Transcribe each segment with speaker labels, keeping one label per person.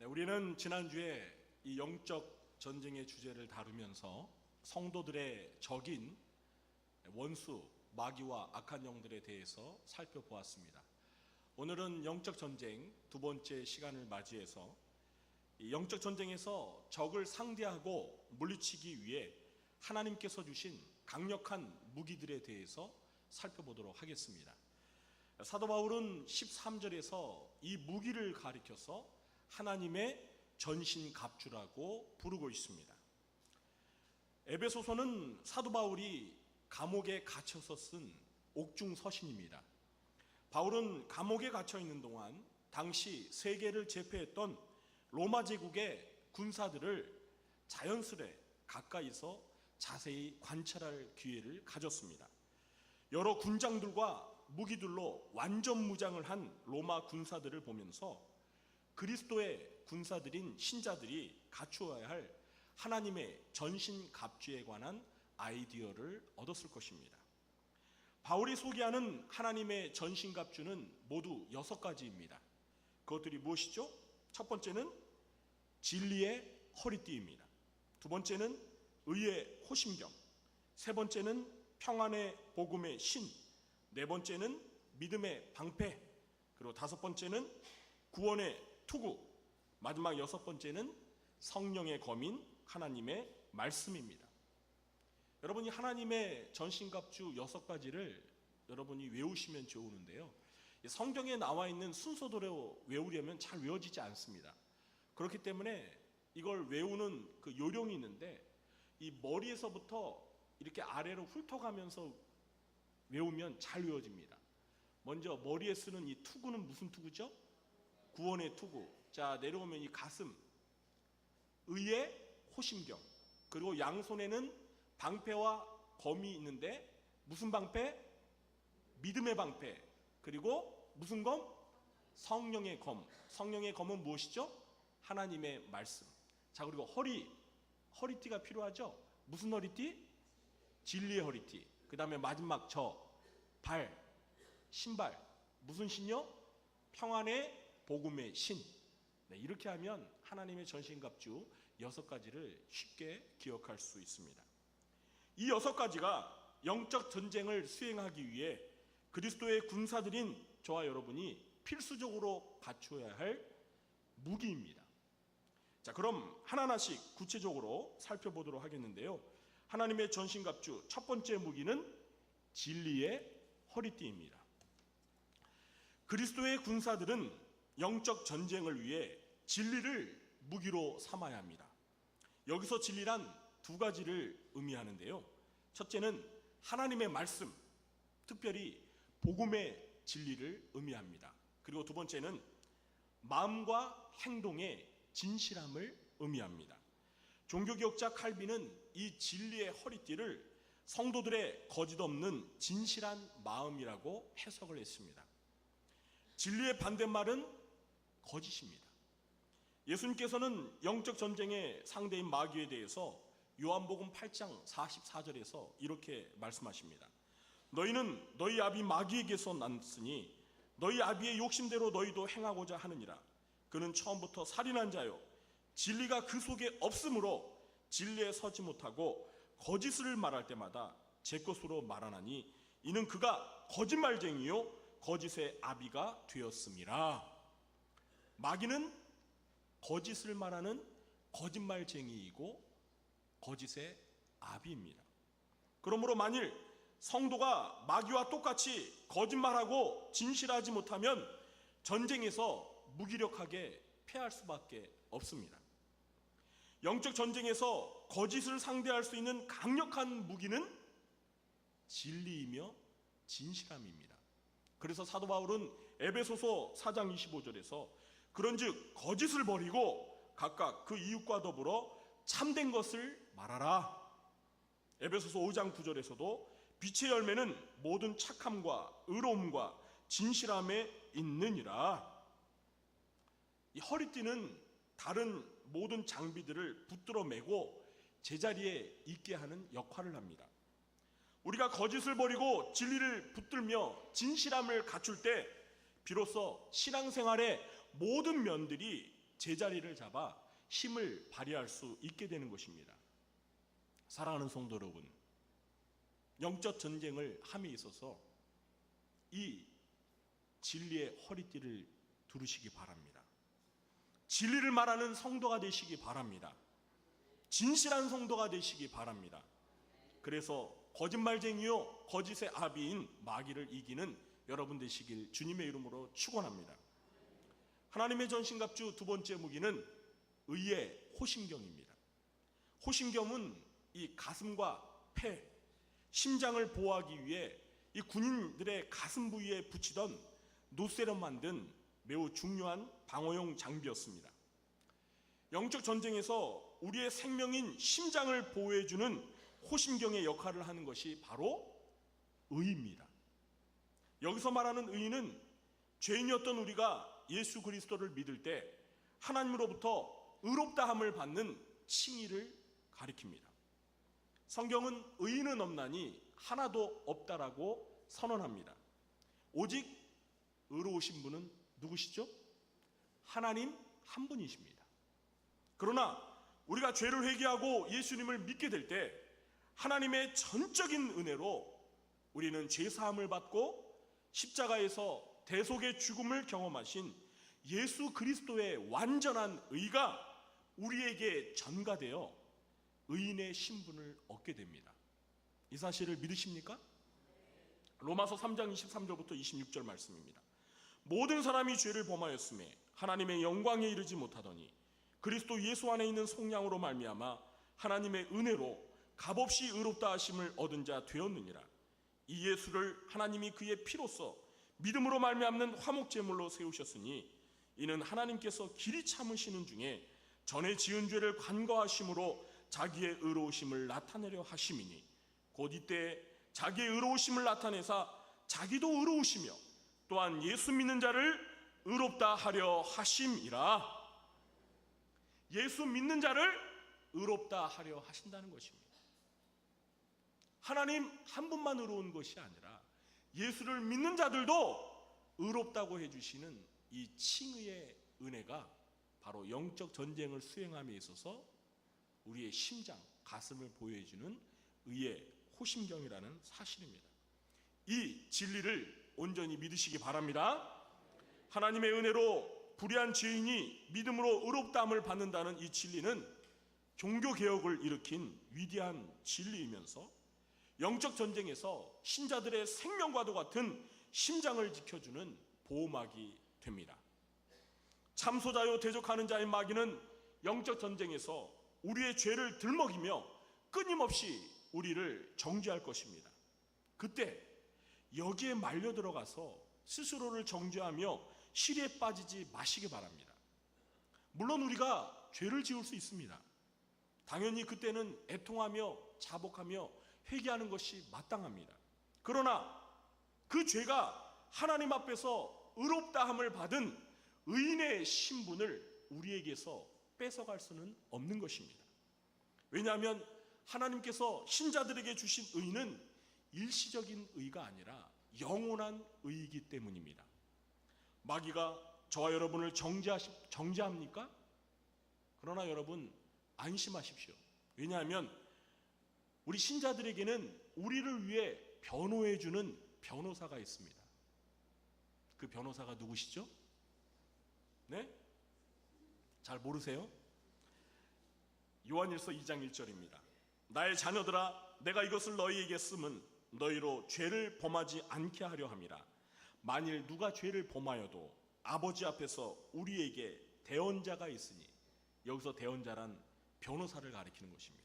Speaker 1: 네, 우리는 지난주에 이 영적 전쟁의 주제를 다루면서 성도들의 적인 원수, 마귀와 악한 영들에 대해서 살펴보았습니다. 오늘은 영적 전쟁 두 번째 시간을 맞이해서 이 영적 전쟁에서 적을 상대하고 물리치기 위해 하나님께서 주신 강력한 무기들에 대해서 살펴보도록 하겠습니다. 사도 바울은 13절에서 이 무기를 가리켜서 하나님의 전신갑주라고 부르고 있습니다. 에베소서는 사도 바울이 감옥에 갇혀서 쓴 옥중서신입니다. 바울은 감옥에 갇혀 있는 동안 당시 세계를 제패했던 로마 제국의 군사들을 자연스레 가까이서 자세히 관찰할 기회를 가졌습니다. 여러 군장들과 무기들로 완전 무장을 한 로마 군사들을 보면서 그리스도의 군사들인 신자들이 갖추어야 할 하나님의 전신갑주에 관한 아이디어를 얻었을 것입니다. 바울이 소개하는 하나님의 전신갑주는 모두 6가지입니다. 그것들이 무엇이죠? 첫 번째는 진리의 허리띠입니다. 두 번째는 의의 호심경, 세 번째는 평안의 복음의 신, 네 번째는 믿음의 방패, 그리고 다섯 번째는 구원의 투구, 마지막 6번째는 성령의 검인 하나님의 말씀입니다. 여러분이 하나님의 전신갑주 6가지를 여러분이 외우시면 좋으는데요, 성경에 나와 있는 순서대로 외우려면 잘 외워지지 않습니다. 그렇기 때문에 이걸 외우는 그 요령이 있는데, 이 머리에서부터 이렇게 아래로 훑어가면서 외우면 잘 외워집니다. 먼저 머리에 쓰는 이 투구는 무슨 투구죠? 구원의 투구. 자, 내려오면 이 가슴, 의의 호심경, 그리고 양손에는 방패와 검이 있는데 무슨 방패? 믿음의 방패. 그리고 무슨 검? 성령의 검. 성령의 검은 무엇이죠? 하나님의 말씀. 자, 그리고 허리띠가 필요하죠? 무슨 허리띠? 진리의 허리띠. 그 다음에 마지막 발, 신발. 무슨 신요? 평안의 복음의 신. 네, 이렇게 하면 하나님의 전신갑주 6가지를 쉽게 기억할 수 있습니다. 이 6가지가 영적 전쟁을 수행하기 위해 그리스도의 군사들인 저와 여러분이 필수적으로 갖춰야 할 무기입니다. 자, 그럼 하나하나씩 구체적으로 살펴보도록 하겠는데요, 하나님의 전신갑주 첫 번째 무기는 진리의 허리띠입니다. 그리스도의 군사들은 영적 전쟁을 위해 진리를 무기로 삼아야 합니다. 여기서 진리란 2가지를 의미하는데요, 첫째는 하나님의 말씀, 특별히 복음의 진리를 의미합니다. 그리고 두 번째는 마음과 행동의 진실함을 의미합니다. 종교개혁자 칼빈은 이 진리의 허리띠를 성도들의 거짓없는 진실한 마음이라고 해석을 했습니다. 진리의 반대말은 거짓입니다. 예수님께서는 영적 전쟁의 상대인 마귀에 대해서 요한복음 8장 44절에서 이렇게 말씀하십니다. 너희는 너희 아비 마귀에게서 났으니 너희 아비의 욕심대로 너희도 행하고자 하느니라. 그는 처음부터 살인한 자요, 진리가 그 속에 없으므로 진리에 서지 못하고 거짓을 말할 때마다 제 것으로 말하나니 이는 그가 거짓말쟁이요 거짓의 아비가 되었음이라. 마귀는 거짓을 말하는 거짓말쟁이이고 거짓의 아비입니다. 그러므로 만일 성도가 마귀와 똑같이 거짓말하고 진실하지 못하면 전쟁에서 무기력하게 패할 수밖에 없습니다. 영적 전쟁에서 거짓을 상대할 수 있는 강력한 무기는 진리이며 진실함입니다. 그래서 사도 바울은 에베소서 4장 25절에서 그런즉 거짓을 버리고 각각 그 이웃과 더불어 참된 것을 말하라. 에베소서 5장 9절에서도 빛의 열매는 모든 착함과 의로움과 진실함에 있느니라. 이 허리띠는 다른 모든 장비들을 붙들어 매고 제자리에 있게 하는 역할을 합니다. 우리가 거짓을 버리고 진리를 붙들며 진실함을 갖출 때 비로소 신앙생활의 모든 면들이 제자리를 잡아 힘을 발휘할 수 있게 되는 것입니다. 사랑하는 성도 여러분, 영적 전쟁을 함에 있어서 이 진리의 허리띠를 두르시기 바랍니다. 진리를 말하는 성도가 되시기 바랍니다. 진실한 성도가 되시기 바랍니다. 그래서 거짓말쟁이요 거짓의 아비인 마귀를 이기는 여러분 되시길 주님의 이름으로 축원합니다. 하나님의 전신갑주 두 번째 무기는 의의 호심경입니다. 호심경은 이 가슴과 폐, 심장을 보호하기 위해 이 군인들의 가슴 부위에 붙이던 노쇠로 만든 매우 중요한 방어용 장비였습니다. 영적 전쟁에서 우리의 생명인 심장을 보호해주는 호심경의 역할을 하는 것이 바로 의입니다. 여기서 말하는 의는 죄인이었던 우리가 예수 그리스도를 믿을 때 하나님으로부터 의롭다함을 받는 칭의를 가리킵니다. 성경은 의인은 없나니 하나도 없다라고 선언합니다. 오직 의로우신 분은 누구시죠? 하나님 한 분이십니다. 그러나 우리가 죄를 회개하고 예수님을 믿게 될 때 하나님의 전적인 은혜로 우리는 죄사함을 받고 십자가에서 대속의 죽음을 경험하신 예수 그리스도의 완전한 의가 우리에게 전가되어 의인의 신분을 얻게 됩니다. 이 사실을 믿으십니까? 로마서 3장 23절부터 26절 말씀입니다. 모든 사람이 죄를 범하였음에 하나님의 영광에 이르지 못하더니 그리스도 예수 안에 있는 속량으로 말미암아 하나님의 은혜로 값없이 의롭다 하심을 얻은 자 되었느니라. 이 예수를 하나님이 그의 피로써 믿음으로 말미암는 화목제물로 세우셨으니 이는 하나님께서 길이 참으시는 중에 전에 지은 죄를 간과하심으로 자기의 의로우심을 나타내려 하심이니 곧 이때 자기의 의로우심을 나타내사 자기도 의로우시며 또한 예수 믿는 자를 의롭다 하려 하심이라. 예수 믿는 자를 의롭다 하려 하신다는 것입니다. 하나님 한 분만 의로운 것이 아니라 예수를 믿는 자들도 의롭다고 해주시는 이 칭의의 은혜가 바로 영적 전쟁을 수행함에 있어서 우리의 심장, 가슴을 보호해주는 의의 호심경이라는 사실입니다. 이 진리를 온전히 믿으시기 바랍니다. 하나님의 은혜로 불의한 죄인이 믿음으로 의롭다함을 받는다는 이 진리는 종교개혁을 일으킨 위대한 진리이면서 영적 전쟁에서 신자들의 생명과도 같은 심장을 지켜주는 보호막이 됩니다. 참소자요 대적하는 자인 마귀는 영적 전쟁에서 우리의 죄를 들먹이며 끊임없이 우리를 정죄할 것입니다. 그때 여기에 말려 들어가서 스스로를 정죄하며 시리에 빠지지 마시기 바랍니다. 물론 우리가 죄를 지을 수 있습니다. 당연히 그때는 애통하며 자복하며 회개하는 것이 마땅합니다. 그러나 그 죄가 하나님 앞에서 의롭다함을 받은 의인의 신분을 우리에게서 뺏어갈 수는 없는 것입니다. 왜냐하면 하나님께서 신자들에게 주신 의는 일시적인 의가 아니라 영원한 의이기 때문입니다. 마귀가 저와 여러분을 정죄합니까? 그러나 여러분 안심하십시오. 왜냐하면 우리 신자들에게는 우리를 위해 변호해주는 변호사가 있습니다. 그 변호사가 누구시죠? 네? 잘 모르세요? 요한일서 2장 1절입니다. 나의 자녀들아 내가 이것을 너희에게 쓰면 너희로 죄를 범하지 않게 하려 함이라. 만일 누가 죄를 범하여도 아버지 앞에서 우리에게 대언자가 있으니, 여기서 대언자란 변호사를 가리키는 것입니다.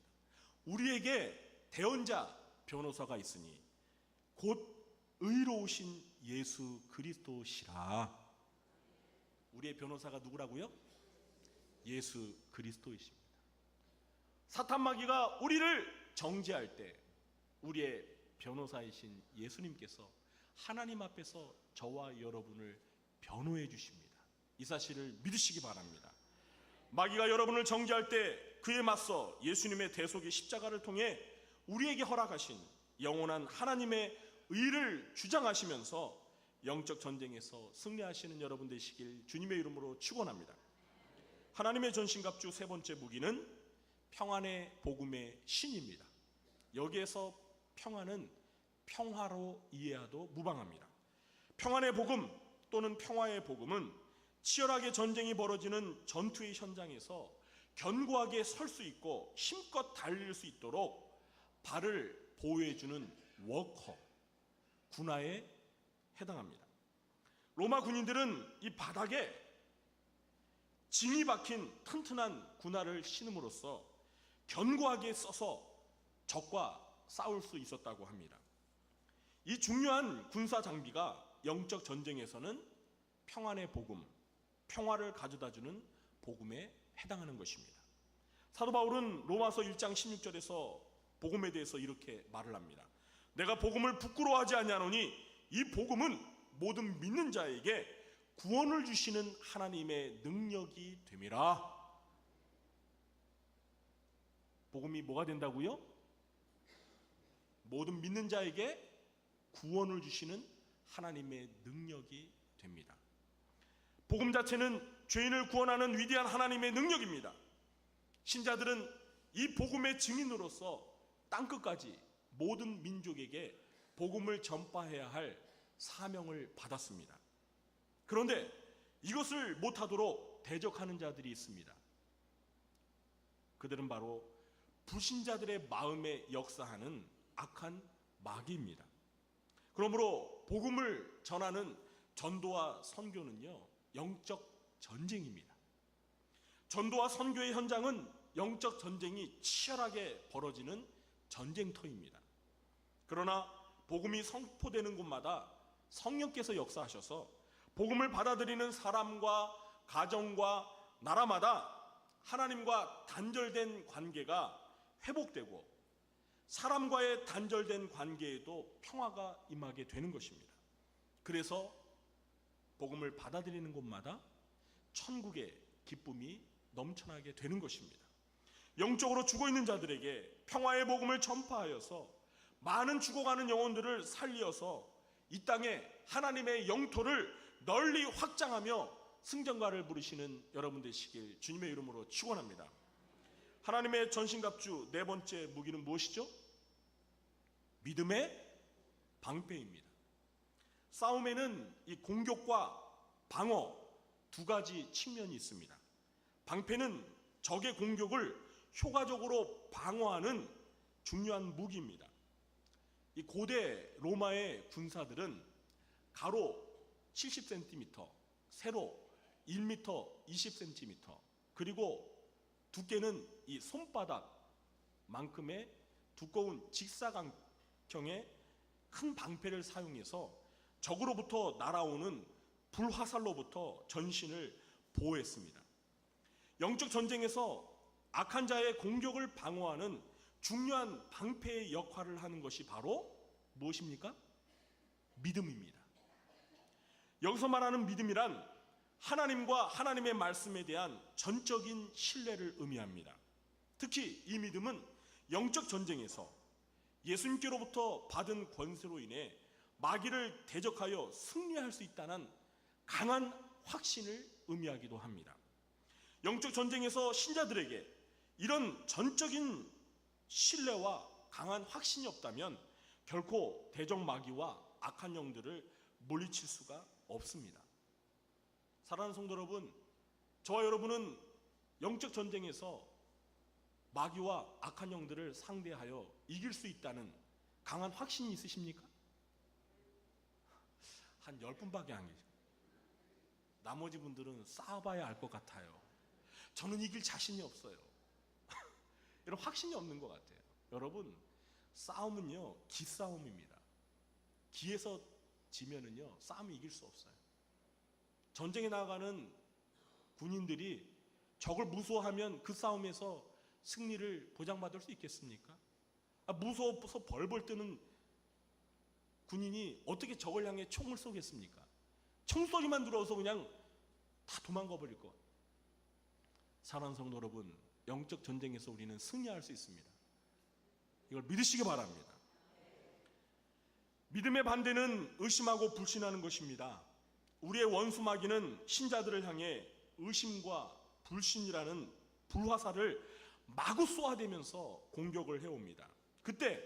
Speaker 1: 우리에게 대언자 변호사가 있으니 곧 의로우신 예수 그리스도시라. 우리의 변호사가 누구라고요? 예수 그리스도이십니다. 사탄 마귀가 우리를 정죄할 때 우리의 변호사이신 예수님께서 하나님 앞에서 저와 여러분을 변호해 주십니다. 이 사실을 믿으시기 바랍니다. 마귀가 여러분을 정죄할 때 그에 맞서 예수님의 대속의 십자가를 통해 우리에게 허락하신 영원한 하나님의 의를 주장하시면서 영적 전쟁에서 승리하시는 여러분 되시길 주님의 이름으로 축원합니다. 하나님의 전신갑주 세 번째 무기는 평안의 복음의 신입니다. 여기에서 평안은 평화로 이해해도 무방합니다. 평안의 복음 또는 평화의 복음은 치열하게 전쟁이 벌어지는 전투의 현장에서 견고하게 설 수 있고 힘껏 달릴 수 있도록 발을 보호해주는 워커, 군화에 해당합니다. 로마 군인들은 이 바닥에 징이 박힌 튼튼한 군화를 신음으로써 견고하게 써서 적과 싸울 수 있었다고 합니다. 이 중요한 군사 장비가 영적 전쟁에서는 평안의 복음, 평화를 가져다주는 복음에 해당하는 것입니다. 사도 바울은 로마서 1장 16절에서 복음에 대해서 이렇게 말을 합니다. 내가 복음을 부끄러워하지 아니하노니 이 복음은 모든 믿는 자에게 구원을 주시는 하나님의 능력이 됨이라. 복음이 뭐가 된다고요? 모든 믿는 자에게 구원을 주시는 하나님의 능력이 됩니다. 복음 자체는 죄인을 구원하는 위대한 하나님의 능력입니다. 신자들은 이 복음의 증인으로서 땅끝까지 모든 민족에게 복음을 전파해야 할 사명을 받았습니다. 그런데 이것을 못하도록 대적하는 자들이 있습니다. 그들은 바로 불신자들의 마음에 역사하는 악한 마귀입니다. 그러므로 복음을 전하는 전도와 선교는요, 영적 전쟁입니다. 전도와 선교의 현장은 영적 전쟁이 치열하게 벌어지는 전쟁터입니다. 그러나 복음이 선포되는 곳마다 성령께서 역사하셔서 복음을 받아들이는 사람과 가정과 나라마다 하나님과 단절된 관계가 회복되고 사람과의 단절된 관계에도 평화가 임하게 되는 것입니다. 그래서 복음을 받아들이는 곳마다 천국의 기쁨이 넘쳐나게 되는 것입니다. 영적으로 죽어있는 자들에게 평화의 복음을 전파하여서 많은 죽어가는 영혼들을 살리어서 이 땅에 하나님의 영토를 널리 확장하며 승전가를 부르시는 여러분 되시길 주님의 이름으로 축원합니다. 하나님의 전신갑주 네 번째 무기는 무엇이죠? 믿음의 방패입니다. 싸움에는 이 공격과 방어 두 가지 측면이 있습니다. 방패는 적의 공격을 효과적으로 방어하는 중요한 무기입니다. 이 고대 로마의 군사들은 가로 70cm, 세로 1m 20cm, 그리고 두께는 이 손바닥만큼의 두꺼운 직사각형의 큰 방패를 사용해서 적으로부터 날아오는 불화살로부터 전신을 보호했습니다. 영적 전쟁에서 악한 자의 공격을 방어하는 중요한 방패의 역할을 하는 것이 바로 무엇입니까? 믿음입니다. 여기서 말하는 믿음이란 하나님과 하나님의 말씀에 대한 전적인 신뢰를 의미합니다. 특히 이 믿음은 영적 전쟁에서 예수님께로부터 받은 권세로 인해 마귀를 대적하여 승리할 수 있다는 강한 확신을 의미하기도 합니다. 영적 전쟁에서 신자들에게 이런 전적인 신뢰와 강한 확신이 없다면 결코 대적 마귀와 악한 영들을 물리칠 수가 없습니다. 사랑하는 성도 여러분, 저와 여러분은 영적 전쟁에서 마귀와 악한 영들을 상대하여 이길 수 있다는 강한 확신이 있으십니까? 한 10분밖에 안 계세요. 나머지 분들은 싸워봐야 알 것 같아요. 저는 이길 자신이 없어요. 이런 확신이 없는 것 같아요. 여러분, 싸움은요, 기싸움입니다. 기에서 지면은요, 싸움이 이길 수 없어요. 전쟁에 나가는 군인들이 적을 무서워하면 그 싸움에서 승리를 보장받을 수 있겠습니까? 무서워서 벌벌 뜨는 군인이 어떻게 적을 향해 총을 쏘겠습니까? 총소리만 들어서 그냥 다 도망가 버릴 것. 사랑하는 성도 여러분, 영적 전쟁에서 우리는 승리할 수 있습니다. 이걸 믿으시기 바랍니다. 믿음의 반대는 의심하고 불신하는 것입니다. 우리의 원수 마귀는 신자들을 향해 의심과 불신이라는 불화살을 마구 쏘아대면서 공격을 해옵니다. 그때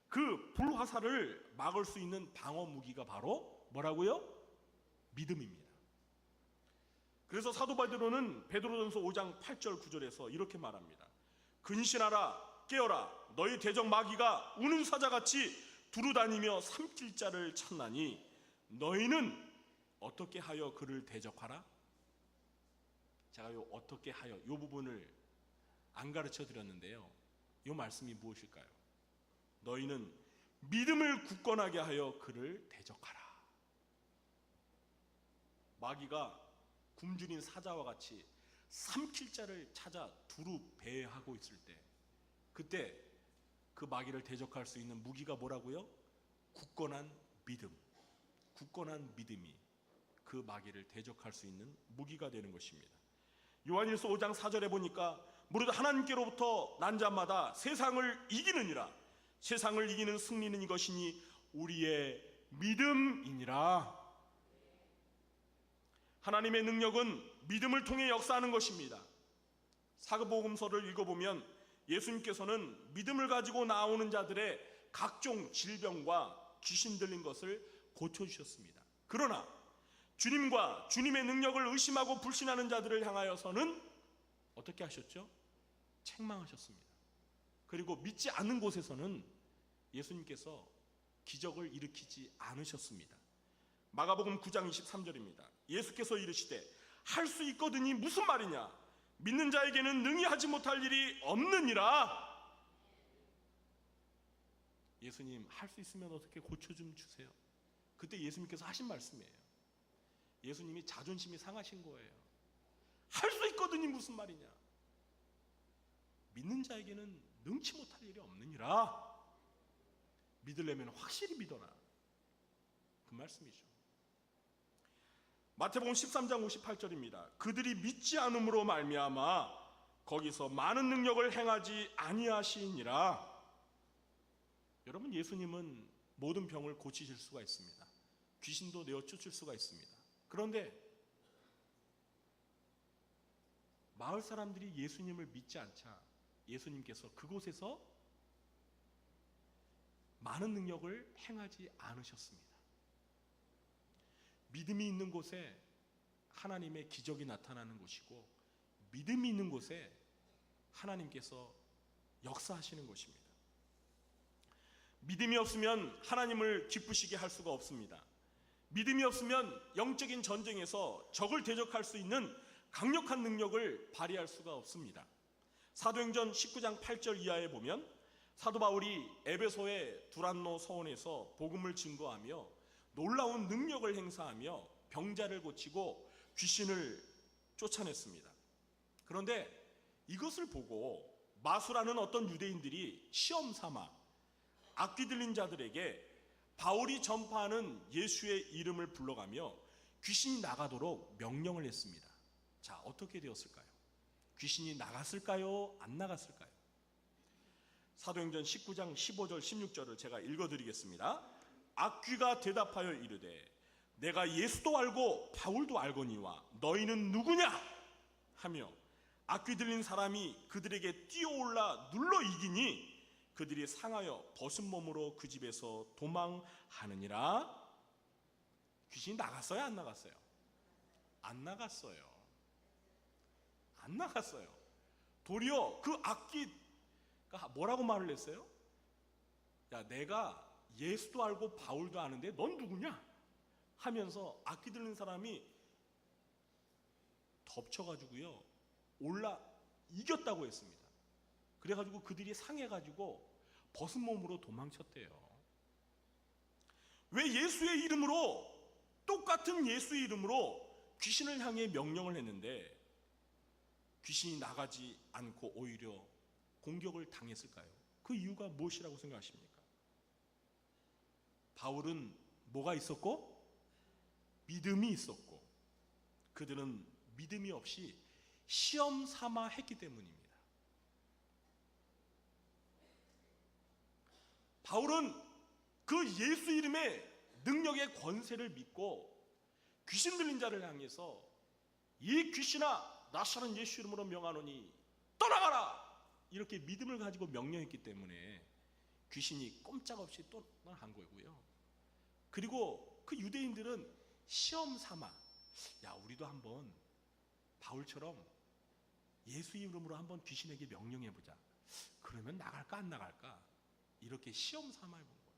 Speaker 1: 그 불화살을 막을 수 있는 방어 무기가 바로 뭐라고요? 믿음입니다. 그래서 사도 바울은 베드로전서 5장 8절 9절에서 이렇게 말합니다. 근신하라, 깨어라, 너희 대적 마귀가 우는 사자같이 두루다니며 삼킬 자를 찾나니 너희는 어떻게 하여 그를 대적하라? 제가 요 어떻게 하여 요 부분을 안 가르쳐 드렸는데요. 요 말씀이 무엇일까요? 너희는 믿음을 굳건하게 하여 그를 대적하라. 마귀가 굶주린 사자와 같이 삼킬 자를 찾아 두루 배회하고 있을 때, 그때 그 마귀를 대적할 수 있는 무기가 뭐라고요? 굳건한 믿음. 굳건한 믿음이 그 마귀를 대적할 수 있는 무기가 되는 것입니다. 요한일서 5장 4절에 보니까 무릇 하나님께로부터 난 자마다 세상을 이기느니라. 세상을 이기는 승리는 이것이니 우리의 믿음이니라. 하나님의 능력은 믿음을 통해 역사하는 것입니다. 사도복음서를 읽어보면 예수님께서는 믿음을 가지고 나오는 자들의 각종 질병과 귀신 들린 것을 고쳐주셨습니다. 그러나 주님과 주님의 능력을 의심하고 불신하는 자들을 향하여서는 어떻게 하셨죠? 책망하셨습니다. 그리고 믿지 않는 곳에서는 예수님께서 기적을 일으키지 않으셨습니다. 마가복음 9장 23절입니다. 예수께서 이르시되 할 수 있거든이 무슨 말이냐? 믿는 자에게는 능히 하지 못할 일이 없느니라. 예수님 할 수 있으면 어떻게 고쳐 좀 주세요. 그때 예수님께서 하신 말씀이에요. 예수님이 자존심이 상하신 거예요. 할 수 있거든이 무슨 말이냐? 믿는 자에게는 능치 못할 일이 없느니라. 믿으려면 확실히 믿어라. 그 말씀이죠. 마태복음 13장 58절입니다. 그들이 믿지 않음으로 말미암아 거기서 많은 능력을 행하지 아니하시니라. 여러분, 예수님은 모든 병을 고치실 수가 있습니다. 귀신도 내어 쫓을 수가 있습니다. 그런데 마을 사람들이 예수님을 믿지 않자 예수님께서 그곳에서 많은 능력을 행하지 않으셨습니다. 믿음이 있는 곳에 하나님의 기적이 나타나는 곳이고, 믿음이 있는 곳에 하나님께서 역사하시는 것입니다. 믿음이 없으면 하나님을 기쁘시게 할 수가 없습니다. 믿음이 없으면 영적인 전쟁에서 적을 대적할 수 있는 강력한 능력을 발휘할 수가 없습니다. 사도행전 19장 8절 이하에 보면 사도 바울이 에베소의 두란노 서원에서 복음을 증거하며 놀라운 능력을 행사하며 병자를 고치고 귀신을 쫓아냈습니다. 그런데 이것을 보고 마수라는 어떤 유대인들이 시험 삼아 악귀 들린 자들에게 바울이 전파하는 예수의 이름을 불러가며 귀신이 나가도록 명령을 했습니다. 자, 어떻게 되었을까요? 귀신이 나갔을까요? 안 나갔을까요? 사도행전 19장 15절 16절을 제가 읽어드리겠습니다. 악귀가 대답하여 이르되 내가 예수도 알고 바울도 알거니와 너희는 누구냐? 하며 악귀 들린 사람이 그들에게 뛰어올라 눌러 이기니 그들이 상하여 벗은 몸으로 그 집에서 도망하느니라. 귀신이 나갔어요? 안 나갔어요? 안 나갔어요. 안 나갔어요. 도리어 그 악귀가 뭐라고 말을 했어요? 야, 내가 예수도 알고 바울도 아는데 넌 누구냐? 하면서 악귀 들린 사람이 덮쳐가지고요 올라 이겼다고 했습니다. 그래가지고 그들이 상해가지고 벗은 몸으로 도망쳤대요. 왜 예수의 이름으로, 똑같은 예수의 이름으로 귀신을 향해 명령을 했는데 귀신이 나가지 않고 오히려 공격을 당했을까요? 그 이유가 무엇이라고 생각하십니까? 바울은 뭐가 있었고? 믿음이 있었고, 그들은 믿음이 없이 시험 삼아 했기 때문입니다. 바울은 그 예수 이름의 능력의 권세를 믿고 귀신 들린 자를 향해서 이 귀신아 나사렛 예수 이름으로 명하노니 떠나가라! 이렇게 믿음을 가지고 명령했기 때문에 귀신이 꼼짝없이 떠나간 거고요. 그리고 그 유대인들은 시험 삼아, 야, 우리도 한번 바울처럼 예수 이름으로 한번 귀신에게 명령해보자. 그러면 나갈까 안 나갈까? 이렇게 시험 삼아 해본 거예요.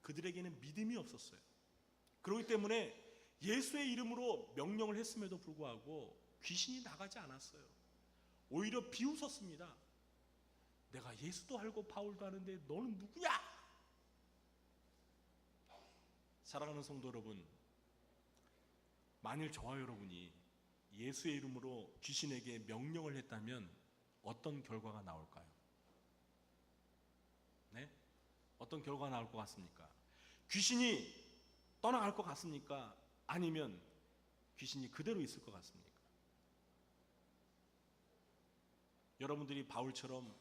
Speaker 1: 그들에게는 믿음이 없었어요. 그렇기 때문에 예수의 이름으로 명령을 했음에도 불구하고 귀신이 나가지 않았어요. 오히려 비웃었습니다. 내가 예수도 알고 바울도 아는데 너는 누구야? 사랑하는 성도 여러분, 만일 저와 여러분이 예수의 이름으로 귀신에게 명령을 했다면 어떤 결과가 나올까요? 네? 어떤 결과가 나올 것 같습니까? 귀신이 떠나갈 것 같습니까? 아니면 귀신이 그대로 있을 것 같습니까? 여러분들이 바울처럼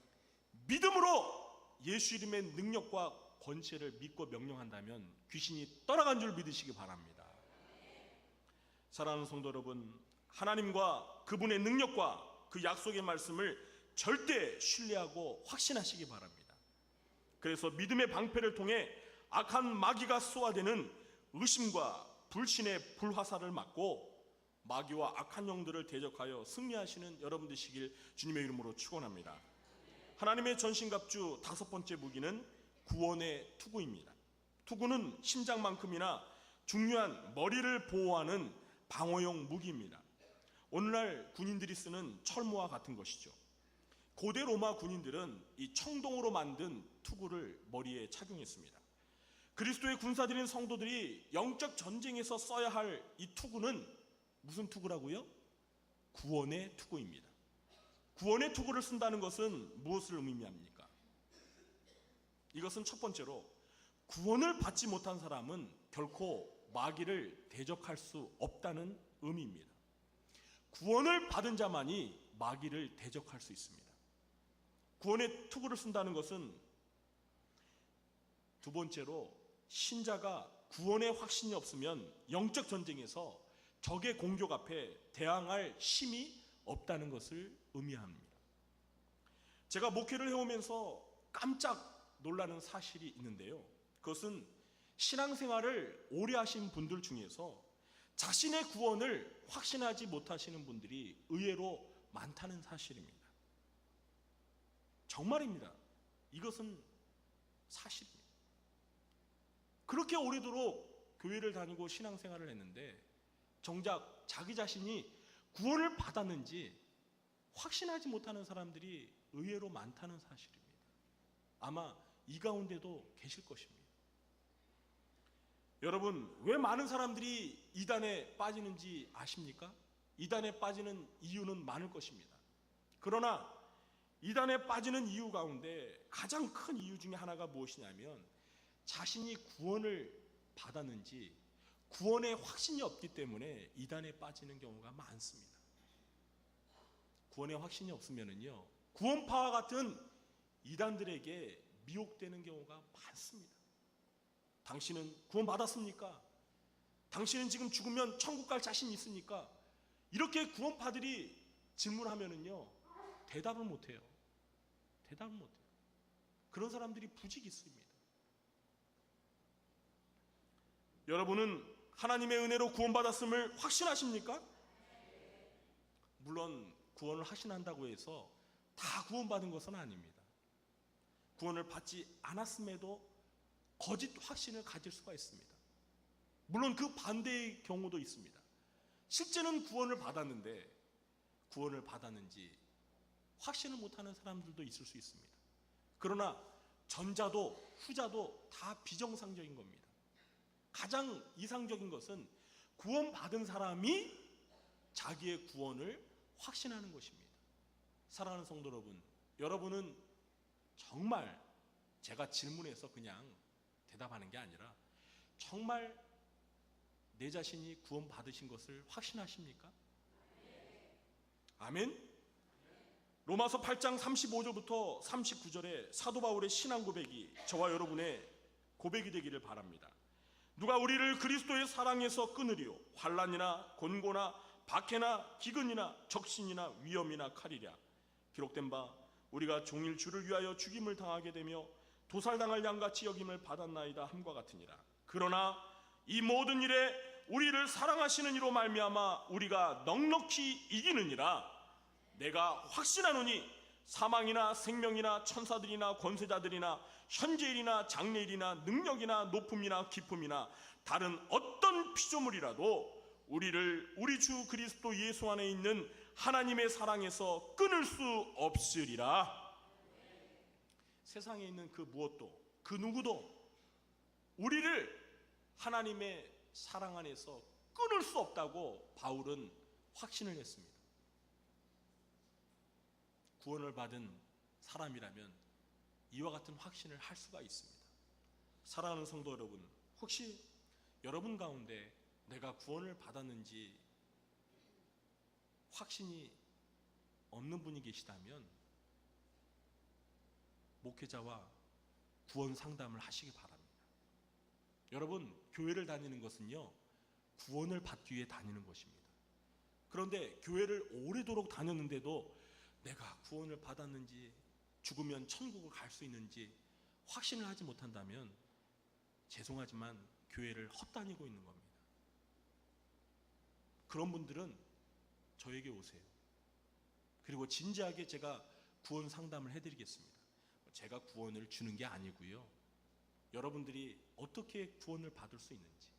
Speaker 1: 믿음으로 예수 이름의 능력과 권세를 믿고 명령한다면 귀신이 떠나간 줄 믿으시기 바랍니다. 사랑하는 성도 여러분, 하나님과 그분의 능력과 그 약속의 말씀을 절대 신뢰하고 확신하시기 바랍니다. 그래서 믿음의 방패를 통해 악한 마귀가 쏘아대는 의심과 불신의 불화살을 맞고 마귀와 악한 영들을 대적하여 승리하시는 여러분 되시길 주님의 이름으로 축원합니다. 하나님의 전신갑주 5번째 무기는 구원의 투구입니다. 투구는 심장만큼이나 중요한 머리를 보호하는 방어용 무기입니다. 오늘날 군인들이 쓰는 철모와 같은 것이죠. 고대 로마 군인들은 이 청동으로 만든 투구를 머리에 착용했습니다. 그리스도의 군사들인 성도들이 영적 전쟁에서 써야 할 이 투구는 무슨 투구라고요? 구원의 투구입니다. 구원의 투구를 쓴다는 것은 무엇을 의미합니까? 이것은 첫 번째로 구원을 받지 못한 사람은 결코 마귀를 대적할 수 없다는 의미입니다. 구원을 받은 자만이 마귀를 대적할 수 있습니다. 구원의 투구를 쓴다는 것은 두 번째로 신자가 구원의 확신이 없으면 영적 전쟁에서 적의 공격 앞에 대항할 힘이 없다는 것을 의미합니다. 제가 목회를 해오면서 깜짝 놀라는 사실이 있는데요. 그것은 신앙생활을 오래 하신 분들 중에서 자신의 구원을 확신하지 못하시는 분들이 의외로 많다는 사실입니다. 정말입니다. 이것은 사실입니다. 그렇게 오래도록 교회를 다니고 신앙생활을 했는데 정작 자기 자신이 구원을 받았는지 확신하지 못하는 사람들이 의외로 많다는 사실입니다. 아마 이 가운데도 계실 것입니다. 여러분, 왜 많은 사람들이 이단에 빠지는지 아십니까? 이단에 빠지는 이유는 많을 것입니다. 그러나 이단에 빠지는 이유 가운데 가장 큰 이유 중에 하나가 무엇이냐면 자신이 구원을 받았는지 구원의 확신이 없기 때문에 이단에 빠지는 경우가 많습니다. 구원의 확신이 없으면은요, 구원파와 같은 이단들에게 미혹되는 경우가 많습니다. 당신은 구원 받았습니까? 당신은 지금 죽으면 천국 갈 자신 있습니까? 이렇게 구원파들이 질문하면은요, 대답을 못해요. 대답을 못해요. 그런 사람들이 부직 있습니다. 여러분은 하나님의 은혜로 구원받았음을 확신하십니까? 물론 구원을 확신한다고 해서 다 구원받은 것은 아닙니다. 구원을 받지 않았음에도 거짓 확신을 가질 수가 있습니다. 물론 그 반대의 경우도 있습니다. 실제는 구원을 받았는데 구원을 받았는지 확신을 못하는 사람들도 있을 수 있습니다. 그러나 전자도 후자도 다 비정상적인 겁니다. 가장 이상적인 것은 구원받은 사람이 자기의 구원을 확신하는 것입니다. 사랑하는 성도 여러분, 여러분은 정말 제가 질문해서 그냥 대답하는 게 아니라 정말 내 자신이 구원받으신 것을 확신하십니까? 아멘? 로마서 8장 35절부터 39절에 사도 바울의 신앙 고백이 저와 여러분의 고백이 되기를 바랍니다. 누가 우리를 그리스도의 사랑에서 끊으리요? 환난이나 곤고나 박해나 기근이나 적신이나 위험이나 칼이랴. 기록된 바 우리가 종일 주를 위하여 죽임을 당하게 되며 도살당할 양같이 여김을 받았나이다 함과 같으니라. 그러나 이 모든 일에 우리를 사랑하시는 이로 말미암아 우리가 넉넉히 이기느니라. 내가 확신하노니 사망이나 생명이나 천사들이나 권세자들이나 현재일이나 장래일이나 능력이나 높음이나 깊음이나 다른 어떤 피조물이라도 우리를 우리 주 그리스도 예수 안에 있는 하나님의 사랑에서 끊을 수 없으리라. 세상에 있는 그 무엇도 그 누구도 우리를 하나님의 사랑 안에서 끊을 수 없다고 바울은 확신을 했습니다. 구원을 받은 사람이라면 이와 같은 확신을 할 수가 있습니다. 사랑하는 성도 여러분, 혹시 여러분 가운데 내가 구원을 받았는지 확신이 없는 분이 계시다면 목회자와 구원 상담을 하시기 바랍니다. 여러분, 교회를 다니는 것은요, 구원을 받기 위해 다니는 것입니다. 그런데 교회를 오래도록 다녔는데도 내가 구원을 받았는지, 죽으면 천국을 갈 수 있는지 확신을 하지 못한다면 죄송하지만 교회를 헛다니고 있는 겁니다. 그런 분들은 저에게 오세요. 그리고 진지하게 제가 구원 상담을 해드리겠습니다. 제가 구원을 주는 게 아니고요, 여러분들이 어떻게 구원을 받을 수 있는지,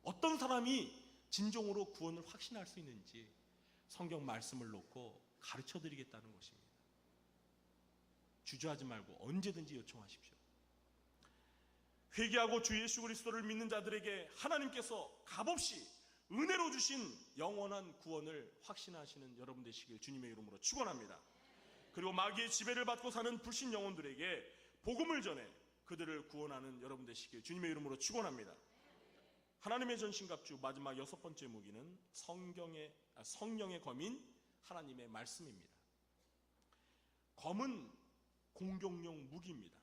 Speaker 1: 어떤 사람이 진정으로 구원을 확신할 수 있는지 성경 말씀을 놓고 가르쳐 드리겠다는 것입니다. 주저하지 말고 언제든지 요청하십시오. 회개하고 주 예수 그리스도를 믿는 자들에게 하나님께서 값없이 은혜로 주신 영원한 구원을 확신하시는 여러분 되시길 주님의 이름으로 축원합니다. 그리고 마귀의 지배를 받고 사는 불신 영혼들에게 복음을 전해 그들을 구원하는 여러분 되시길 주님의 이름으로 축원합니다. 하나님의 전신갑주 마지막 6번째 무기는 성령의 검인 하나님의 말씀입니다. 검은 공격용 무기입니다.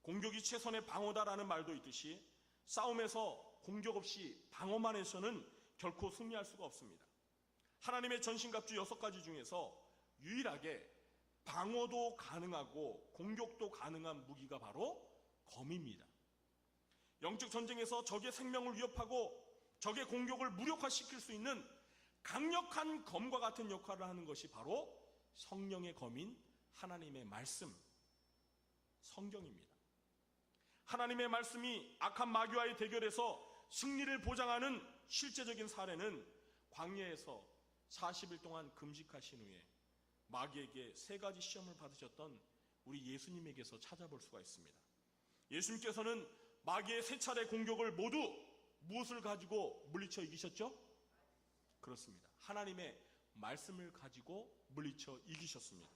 Speaker 1: 공격이 최선의 방어다라는 말도 있듯이 싸움에서 공격 없이 방어만 해서는 결코 승리할 수가 없습니다. 하나님의 전신갑주 6가지 중에서 유일하게 방어도 가능하고 공격도 가능한 무기가 바로 검입니다. 영적 전쟁에서 적의 생명을 위협하고 적의 공격을 무력화시킬 수 있는 강력한 검과 같은 역할을 하는 것이 바로 성령의 검인 하나님의 말씀, 성경입니다. 하나님의 말씀이 악한 마귀와의 대결에서 승리를 보장하는 실제적인 사례는 광야에서 40일 동안 금식하신 후에 마귀에게 3가지 시험을 받으셨던 우리 예수님에게서 찾아볼 수가 있습니다. 예수님께서는 마귀의 3차례 공격을 모두 무엇을 가지고 물리쳐 이기셨죠? 그렇습니다. 하나님의 말씀을 가지고 물리쳐 이기셨습니다.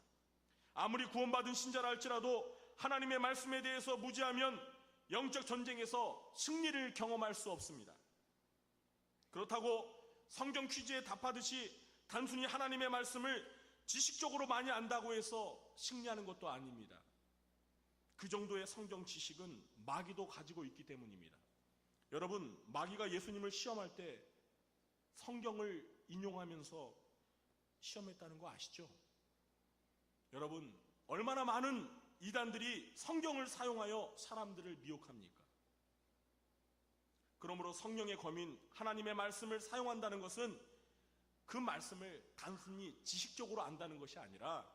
Speaker 1: 아무리 구원받은 신자라 할지라도 하나님의 말씀에 대해서 무지하면 영적 전쟁에서 승리를 경험할 수 없습니다. 그렇다고 성경 퀴즈에 답하듯이 단순히 하나님의 말씀을 지식적으로 많이 안다고 해서 승리하는 것도 아닙니다. 그 정도의 성경 지식은 마귀도 가지고 있기 때문입니다. 여러분, 마귀가 예수님을 시험할 때 성경을 인용하면서 시험했다는 거 아시죠? 여러분, 얼마나 많은 이단들이 성경을 사용하여 사람들을 미혹합니까? 그러므로 성령의 검인 하나님의 말씀을 사용한다는 것은 그 말씀을 단순히 지식적으로 안다는 것이 아니라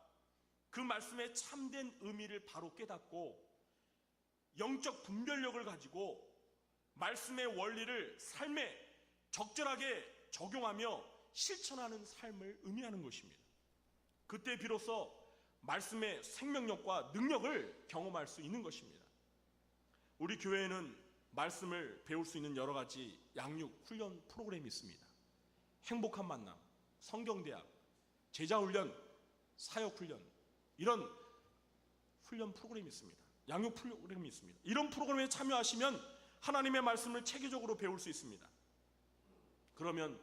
Speaker 1: 그 말씀의 참된 의미를 바로 깨닫고 영적 분별력을 가지고 말씀의 원리를 삶에 적절하게 적용하며 실천하는 삶을 의미하는 것입니다. 그때 비로소 말씀의 생명력과 능력을 경험할 수 있는 것입니다. 우리 교회에는 말씀을 배울 수 있는 여러 가지 양육 훈련 프로그램이 있습니다. 행복한 만남, 성경대학, 제자훈련, 사역훈련, 이런 훈련 프로그램이 있습니다. 양육 프로그램이 있습니다. 이런 프로그램에 참여하시면 하나님의 말씀을 체계적으로 배울 수 있습니다. 그러면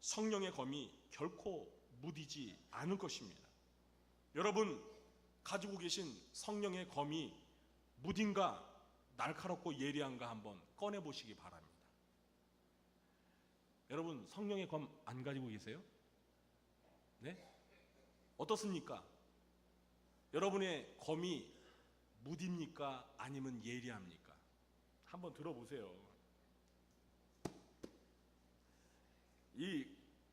Speaker 1: 성령의 검이 결코 무디지 않을 것입니다. 여러분, 가지고 계신 성령의 검이 무딘가 날카롭고 예리한가 한번 꺼내보시기 바랍니다. 여러분 성령의 검 안 가지고 계세요? 네? 어떻습니까? 여러분의 검이 무디입니까? 아니면 예리합니까? 한번 들어보세요. 이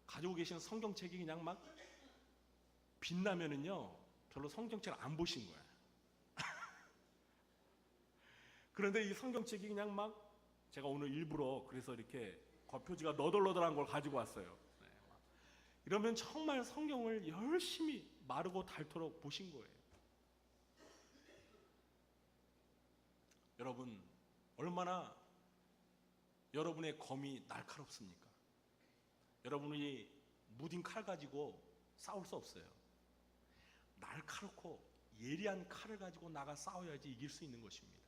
Speaker 1: 가지고 계신 성경책이 그냥 막 빛나면은요 별로 성경책을 안 보신 거야. 그런데 이 성경책이 그냥 막 제가 오늘 일부러 그래서 이렇게 겉표지가 너덜너덜한 걸 가지고 왔어요. 네. 이러면 정말 성경을 열심히 마르고 닳도록 보신 거예요. 여러분 얼마나 여러분의 검이 날카롭습니까? 여러분이 무딘 칼 가지고 싸울 수 없어요. 날카롭고 예리한 칼을 가지고 나가 싸워야지 이길 수 있는 것입니다.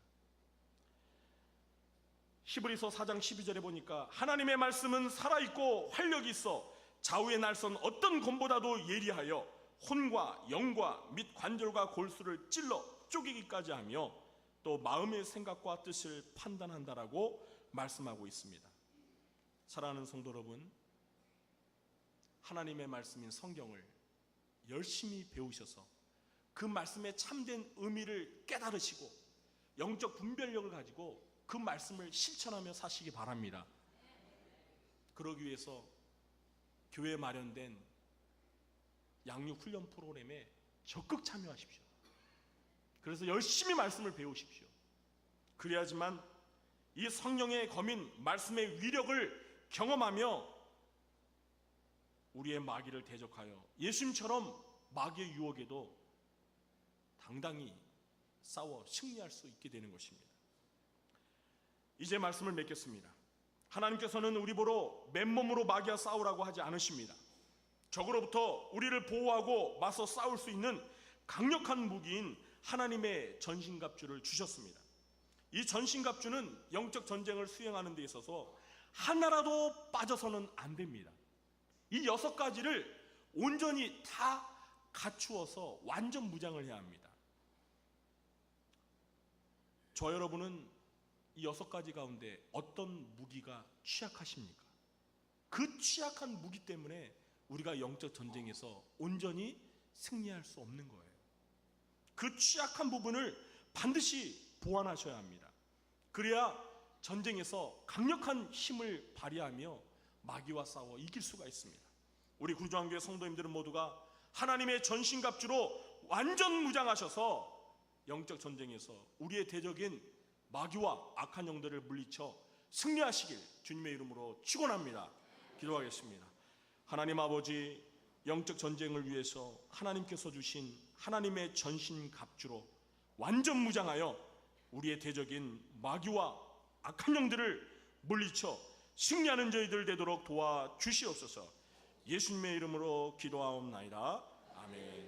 Speaker 1: 히브리서 4장 12절에 보니까 하나님의 말씀은 살아있고 활력이 있어 좌우의 날선 어떤 검보다도 예리하여 혼과 영과 및 관절과 골수를 찔러 쪼개기까지 하며 또 마음의 생각과 뜻을 판단한다라고 말씀하고 있습니다. 사랑하는 성도 여러분, 하나님의 말씀인 성경을 열심히 배우셔서 그 말씀의 참된 의미를 깨달으시고 영적 분별력을 가지고 그 말씀을 실천하며 사시기 바랍니다. 그러기 위해서 교회에 마련된 양육훈련 프로그램에 적극 참여하십시오. 그래서 열심히 말씀을 배우십시오. 그래야지만 이 성령의 검인 말씀의 위력을 경험하며 우리의 마귀를 대적하여 예수님처럼 마귀의 유혹에도 당당히 싸워 승리할 수 있게 되는 것입니다. 이제 말씀을 맺겠습니다. 하나님께서는 우리 보러 맨몸으로 마귀와 싸우라고 하지 않으십니다. 적으로부터 우리를 보호하고 맞서 싸울 수 있는 강력한 무기인 하나님의 전신갑주를 주셨습니다. 이 전신갑주는 영적 전쟁을 수행하는 데 있어서 하나라도 빠져서는 안 됩니다. 이 6가지를 온전히 다 갖추어서 완전 무장을 해야 합니다. 저 여러분은 이 6가지 가운데 어떤 무기가 취약하십니까? 그 취약한 무기 때문에 우리가 영적 전쟁에서 온전히 승리할 수 없는 거예요. 그 취약한 부분을 반드시 보완하셔야 합니다. 그래야 전쟁에서 강력한 힘을 발휘하며 마귀와 싸워 이길 수가 있습니다. 우리 구주한교회 성도님들은 모두가 하나님의 전신갑주로 완전 무장하셔서 영적 전쟁에서 우리의 대적인 마귀와 악한 영들을 물리쳐 승리하시길 주님의 이름으로 축원합니다. 기도하겠습니다. 하나님 아버지, 영적 전쟁을 위해서 하나님께서 주신 하나님의 전신갑주로 완전 무장하여 우리의 대적인 마귀와 악한 영들을 물리쳐 승리하는 저희들 되도록 도와주시옵소서. 예수님의 이름으로 기도하옵나이다. 아멘.